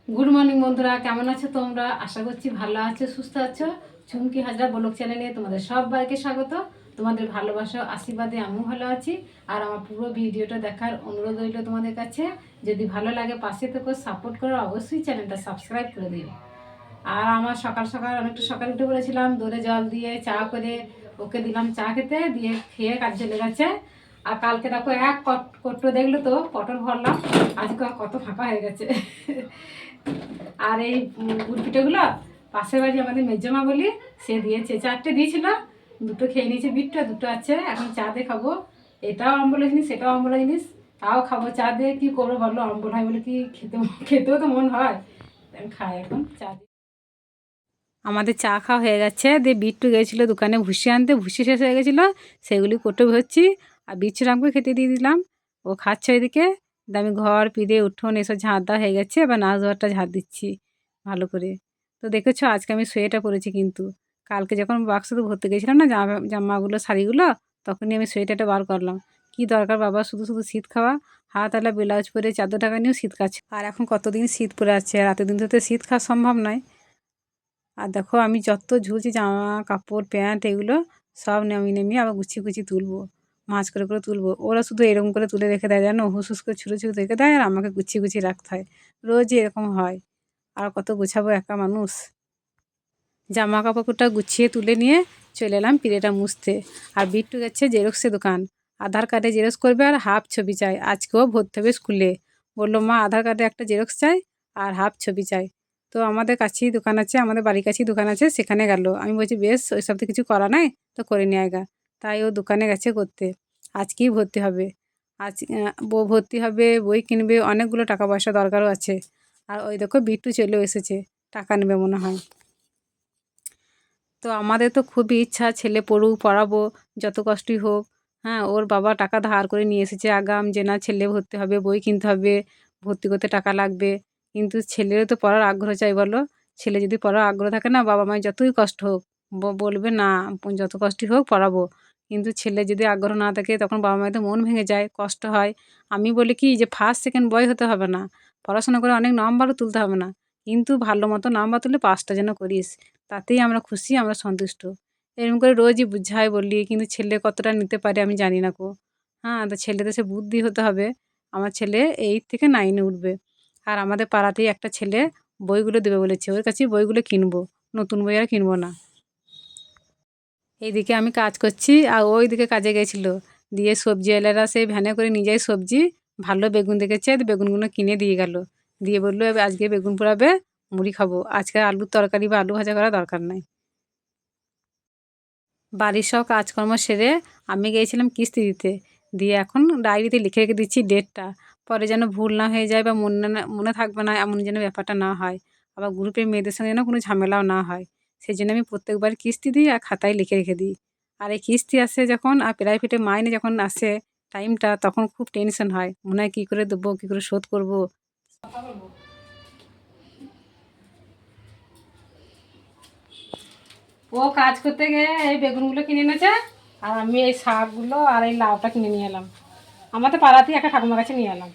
Good morning বন্ধুরা, কেমন আছো তোমরা? আশা করছি ভালো আছো, সুস্থ আছো। চুমকি হাজরা ব্লগ চ্যানেলে তোমাদের সবাইকে স্বাগত। তোমাদের ভালোবাসা আশীর্বাদে আমিও ভালো আছি। আর আমার পুরো ভিডিওটা দেখার অনুরোধ রইল তোমাদের কাছে। যদি ভালো লাগে পাশে থেকে সাপোর্ট করো, অবশ্যই চ্যানেলটা সাবস্ক্রাইব করে দিও। আর আমার সকাল সকাল অনেকটা সকাল উঠে পড়েছিলাম, দোরে জল দিয়ে চা করে ওকে দিলাম চা খেতে, দিয়ে খেয়ে কাজ চলে গেছে। আর কালকে দেখো এক কট্টো দেখলো তো পটল ভরলাম, আজকে কত ফাঁকা হয়ে গেছে। আর এই গুড় পিঠেগুলো পাশের বাড়ি আমাদের মেজমা বলি, সে দিয়েছে, 4টে দিয়েছিল, 2টো খেয়ে নিয়েছে, বিটটা 2টো আছে, এখন চা দিয়ে খাবো। এটাও আম্বলা জিনিস, সেটাও আম্বলা জিনিস, তাও খাবো চা দিয়ে। কী করবো বলো, আম্বল হয় বলে কি খেতেও তো মন হয়, খাই এখন চা দিয়ে। আমাদের চা খাওয়া হয়ে গেছে, দিয়ে বিট্টু গেছিলো দোকানে ভুসি আনতে, ভুসি শেষ হয়ে গেছিলো, সেগুলি কোটো ভরছি আর বিচ্ছুরামকে খেতে দিয়ে দিলাম, ও খাচ্ছে ওইদিকে। দিয়ে আমি ঘর পিঁড়ে উঠোন এসব ঝাঁট দেওয়া হয়ে গেছে, এবার নাচ ঘরটা ঝাঁট দিচ্ছি ভালো করে। তো দেখেছো আজকে আমি সোয়েটার পরেছি, কিন্তু কালকে যখন বাক্সতে ভর্তি গেছিলাম না জামাগুলো শাড়িগুলো, তখনই আমি সোয়েটারটা বার করলাম। কি দরকার বাবা, শুধু শুধু শীত খাওয়া, হাতালা ব্লাউজ পরে 400 টাকা নিয়েও শীত খাচ্ছে। আর এখন কতদিন শীত পরে আছে, আর এতদিন তো শীত খাওয়া সম্ভব নয়। আর দেখো আমি যত ঝুলছি জামা কাপড় প্যান্ট এগুলো সব নামিয়ে নামিয়ে আবার গুছিয়ে গুছিয়ে তুলবো, ভাঁজ করে করে তুলবো। ওরা শুধু এরকম করে তুলে রেখে দেয়, জানো, হুস হুস করে ছুঁড়ে ছুঁড়ে রেখে দেয়, আর আমাকে গুছিয়ে গুছিয়ে রাখতে হয়। রোজই এরকম হয়, আর কত গুছাবো একা মানুষ। জামা কাপড়টা গুছিয়ে তুলে নিয়ে চলে এলাম পিড়েটা মুছতে। আর বিট্টু গেছে জেরক্সের দোকান, আধার কার্ডে জেরক্স করবে আর হাফ ছবি চাই, আজকেও ভরতে হবে স্কুলে। বললো মা আধার কার্ডে একটা জেরক্স চাই আর হাফ ছবি চাই। তো আমাদের কাছেই দোকান আছে, আমাদের বাড়ির কাছেই দোকান আছে, সেখানে গেল। আমি বলছি বেশ, ওই সব তো কিছু করা নাই, তো করে নিয়ে আয়গা। তাই ও দোকানে গেছে করতে, আজকেই ভর্তি হবে। আজ বউ ভর্তি হবে, বই কিনবে, অনেকগুলো টাকা পয়সা দরকারও আছে। আর ওই দেখো বিট্টু চলেও এসেছে, টাকা নেবে মনে হয়। তো আমাদের তো খুবই ইচ্ছা ছেলে পড়ুক, পড়াবো যত কষ্টই হোক। হ্যাঁ, ওর বাবা টাকা ধার করে নিয়ে এসেছে আগাম, যে না ছেলে ভর্তি হবে, বই কিনতে হবে, ভর্তি করতে টাকা লাগবে। কিন্তু ছেলেরও তো পড়ার আগ্রহ চাই বলো। ছেলে যদি পড়ার আগ্রহ থাকে না, বাবা মায়ের যতই কষ্ট হোক বলবে না, যত কষ্টই হোক পড়াবো। কিন্তু ছেলে যদি আগ্রহ না থাকে, তখন বাবা মায়ের তো মন ভেঙে যায়, কষ্ট হয়। আমি বলি কি যে ফার্স্ট সেকেন্ড বয় হতে হবে না, পড়াশোনা করে অনেক নাম্বারও তুলতে হবে না, কিন্তু ভালো মতো নাম্বার তুলে পাসটা যেন করিস, তাতেই আমরা খুশি, আমরা সন্তুষ্ট। এরকম করে রোজই বুঝাই বলি, কিন্তু ছেলে কতটা নিতে পারে আমি জানি না কো। হ্যাঁ, তো ছেলেদের সে বুদ্ধি হতে হবে। আমার ছেলে 8 থেকে 9-এ উঠবে। আর আমাদের পাড়াতেই একটা ছেলে বইগুলো দেবে বলেছে, ওর কাছেই বইগুলো কিনবো, নতুন বই আর কিনবো না। এইদিকে আমি কাজ করছি আর ওইদিকে কাজে গেছিলো, দিয়ে সবজিওয়ালারা সেই ভ্যানে করে নিয়ে যায় সবজি, ভালো বেগুন দেখেছে, বেগুনগুলো কিনে দিয়ে গেল, দিয়ে বললো আজকে বেগুন পোড়াবে, মুড়ি খাবো, আজকে আলুর তরকারি বা আলু ভাজা করা দরকার নাই। বাড়ির সব কাজকর্ম সেরে আমি গিয়েছিলাম কিস্তি দিতে, দিয়ে এখন ডায়েরিতে লিখে রেখে দিচ্ছি ডেটটা, পরে যেন ভুল না হয়ে যায় বা মনে থাকবে না, এমন যেন ব্যাপারটা না হয়। আবার গ্রুপের মেয়েদের সঙ্গে যেন কোনো ঝামেলাও না হয়, সেই জন্য আমি প্রত্যেকবার কিস্তি দিই আর খাতায় লিখে রেখে দিই। আর এই কিস্তি আসে যখন, আর প্রাইভেটে মাইনে যখন আসে টাইমটা, তখন খুব টেনশন হয়, মনে হয় কী করে দেবো, কী করে শোধ করবো। ও কাজ করতে গিয়ে এই বেগুনগুলো কিনে এনেছে, আর আমি এই শাকগুলো আর এই লাউটা কিনে নিয়ে এলাম, আমাদের পাড়াতেই একটা ঠাকুমার কাছে নিয়ে এলাম।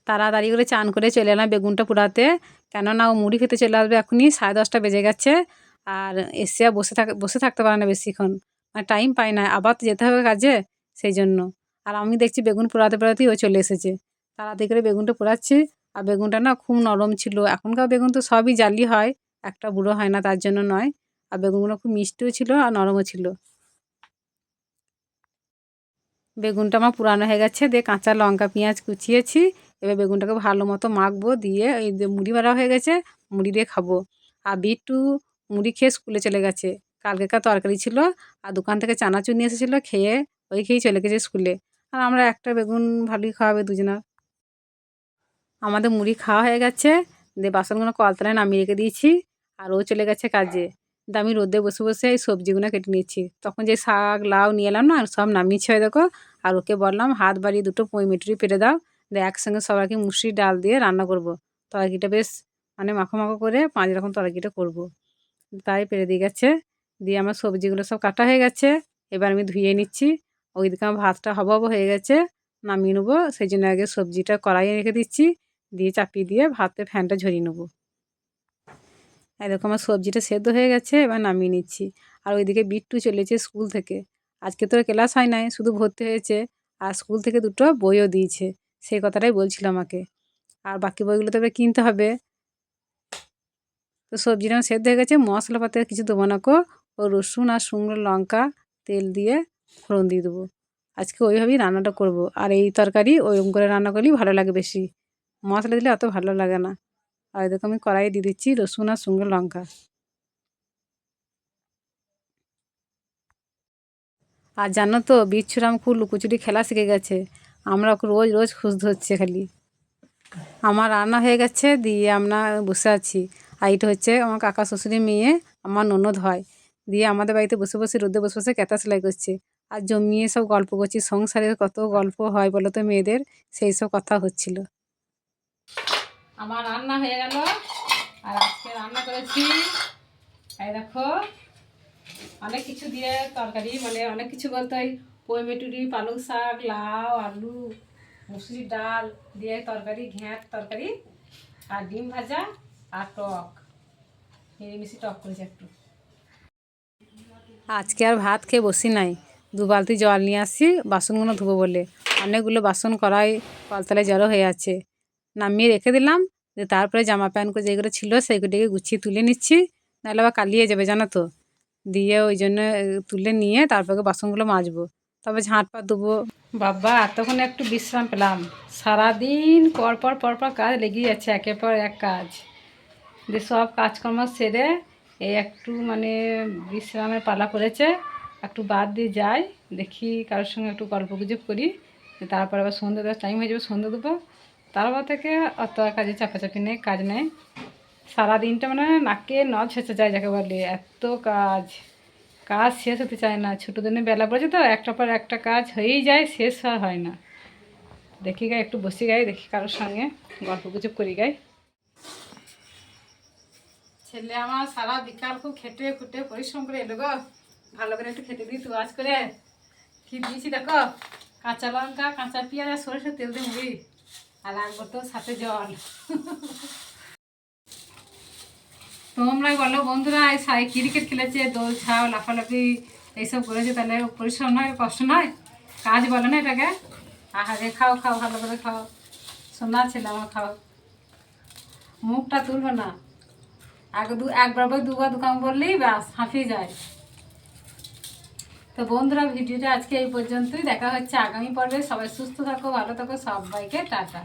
তাড়াতাড়ি করে চান করে চলে এলাম বেগুনটা পোড়াতে, কেননা ও মুড়ি খেতে চলে আসবে এখনই, 10:30 বেজে গেছে। আর এসে আর বসে থাকতে পারে না বেশিক্ষণ, মানে টাইম পায় না, আবার তো যেতে হবে কাজে, সেই জন্য। আর আমি দেখছি বেগুন পোড়াতে পোড়াতেই ও চলে এসেছে, তাড়াতাড়ি করে বেগুনটা পোড়াচ্ছি। আর বেগুনটা না খুব নরম ছিল, এখনকার বেগুন তো সবই জালি হয়, একটা বুড়ো হয় না, তার জন্য নয়। আর বেগুনগুলো খুব মিষ্টিও ছিল আর নরমও ছিল। বেগুনটা আমার পুরানো হয়ে গেছে, দিয়ে কাঁচা লঙ্কা পেঁয়াজ কুচিয়েছি, এবার বেগুনটাকে ভালো মতো মাখবো, দিয়ে এই যে মুড়ি মারা হয়ে গেছে, মুড়ি দিয়ে খাবো। আর বিট্টু মুড়ি খেয়ে স্কুলে চলে গেছে, কালকেকার তরকারি ছিল, আর দোকান থেকে চানাচুর নিয়ে এসেছিলো, খেয়ে ওই খেয়েই চলে গেছে স্কুলে। আর আমরা একটা বেগুন ভালোই খাওয়াবে দুজনা। আমাদের মুড়ি খাওয়া হয়ে গেছে, দিয়ে বাসনগুলো কলতলায় নামিয়ে রেখে দিয়েছি, আর ও চলে গেছে কাজে। দিয়ে আমি রোদে বসে বসে এই সবজিগুলো কেটে নিচ্ছি, তখন যে শাক লাউ নিয়ে এলাম না, সব নামিয়েছি হয় দেখো। আর ওকে বললাম হাত বাড়িয়ে 2টো পুঁই মিটুরি পেরে দাও, দিয়ে একসঙ্গে সবাইকে মুসুরি ডাল দিয়ে রান্না করব। তরকারিটা বেশ মানে মাখো মাখো করে 5 রকম তরকারিটা করব। তাই পেরে দিয়ে গেছে, দিয়ে আমার সবজিগুলো সব কাটা হয়ে গেছে, এবার আমি ধুয়ে নিচ্ছি। ওইদিকে আমার ভাতটা হব হব হয়ে গেছে, নামিয়ে নেবো, সেই জন্য আগে সবজিটা কড়াইয়ে রেখে দিচ্ছি, দিয়ে চাপিয়ে দিয়ে ভাতের ফ্যানটা ঝরিয়ে নেবো। এরকম আমার সবজিটা সেদ্ধ হয়ে গেছে, এবার নামিয়ে নিচ্ছি। আর ওইদিকে বিট্টু চলেছে স্কুল থেকে। আজকে তো ক্লাস হয় নাই, শুধু ভর্তি হয়েছে। আর স্কুল থেকে দুটো বইও দিয়েছে, সেই কথাটাই বলছিল আমাকে। আর বাকি বইগুলো তো এবার কিনতে হবে। তো সবজিটা আমার সেদ্ধ হয়ে গেছে, মশলাপাতি আর কিছু দেবো না কো। ও রসুন আর শুকনো লঙ্কা তেল দিয়ে ফোড়ন দিয়ে দেবো। আজকে ওইভাবেই রান্নাটা করব। আর এই তরকারি ওইরকম করে রান্না করলেই ভালো লাগে বেশি, মশলা দিলে অত ভালো লাগে না। আর এরকম আমি কড়াইয়ে দিয়ে দিচ্ছি রসুন আর শুকনো লঙ্কা। আর জানো তো বিচ্ছুরাম খুব লুকোচুরি খেলা শিখে গেছে, আমরা ওকে রোজ রোজ খুঁজতে হচ্ছে খালি। আমার রান্না হয়ে গেছে, দিয়ে আমরা বসে আছি। আর এটা হচ্ছে আমার কাকা শ্বশুরের মেয়ে, আমার ননদ হয়। দিয়ে আমাদের বাড়িতে বসে বসে রোদে বসে বসে কাঁথা সেলাই করছে। আর জমিয়ে সব গল্প করছি, সংসারের কত গল্প হয় বলো তো মেয়েদের, সেই সব কথা হচ্ছিল। আমার রান্না হয়ে গেল। আর আজকে রান্না করেছি, এই দেখো, অনেক কিছু দিয়ে তরকারি, মানে অনেক কিছু বলতে ওই পই মেটুরি, পালং শাক, লাউ, আলু, মুসুরির ডাল দিয়ে তরকারি, ঘ্যাঁট তরকারি, আর ডিম ভাজা, আর টক, মিশি টক করেছি একটু। আজকে আর ভাত খেয়ে বসি নাই, 2 বালতি জল নিয়ে আসি বাসনগুলো ধুবো বলে। অনেকগুলো বাসন কড়াই কলতলায় জড়ো হয়ে আছে, নামিয়ে রেখে দিলাম। তারপরে জামা প্যান্ট যেগুলো ছিল সেইগুলোকে গুছিয়ে তুলে নিচ্ছি, নাহলে আবার কালিয়ে যাবে জানো তো। দিয়ে ওই জন্য তুলে নিয়ে তারপরে বাসনগুলো মাজবো, তবে ঝাঁট পা দেবো। বাবা এতক্ষণ একটু বিশ্রাম পেলাম, সারাদিন পর পর কাজ লেগেই যাচ্ছে, একের পর এক কাজ। দিয়ে সব কাজকর্ম সেরে এই একটু মানে বিশ্রামের পালা করেছে, একটু বাদ দিয়ে যাই, দেখি কারোর সঙ্গে একটু গল্প গুজব করি। তারপর আবার সন্ধ্যে দেওয়ার টাইম হয়ে যাবে, সন্ধ্যে দেবো। তারপর থেকে অত কাজে চাপাচাপি নেই, কাজ নেই। সারাদিনটা মানে নাকে নল ছেঁচে যায় যাকে বলে, এত কাজ, কাজ শেষ হতে চায় না। ছোটো দিনে বেলা পড়েছে তো, একটা পর একটা কাজ হয়েই যায়, শেষ আর হয় না। দেখি গাই একটু বসি গাই, দেখি কারোর সঙ্গে গল্প গুজব করি গাই। ছেলে আমার সারা বিকাল খুব খেটে খুটে পরিশ্রম করে এলো গো, ভালো করে একটু খেতে দিই, তো আজ করে কি দিয়েছি দেখো, কাঁচা লঙ্কা, কাঁচা পেঁয়াজ আর সরষের তেল দিয়ে মুড়ি, আর লাগবো তো সাথে জল। তোমরাই বলো বন্ধুরা, এই সাই ক্রিকেট খেলেছে, দোল ছাও লাফালাফি এইসব করেছে, তাহলে পরিশ্রম নয়, কষ্ট নয়, কাজ বলে না এটাকে। আহারে খাও খাও, ভালো করে খাও, সোনা ছেলে আমার, খাও, মুখটা তুলবে না। একবার 2বার দোকান বললেই ব্যাস হাঁপিয়ে যায়। তো বন্ধুরা ভিডিওটা আজকে এই পর্যন্তই, দেখা হচ্ছে আগামী পর্বে। সবাই সুস্থ থাকো, ভালো থাকো, সবাইকে টাটা।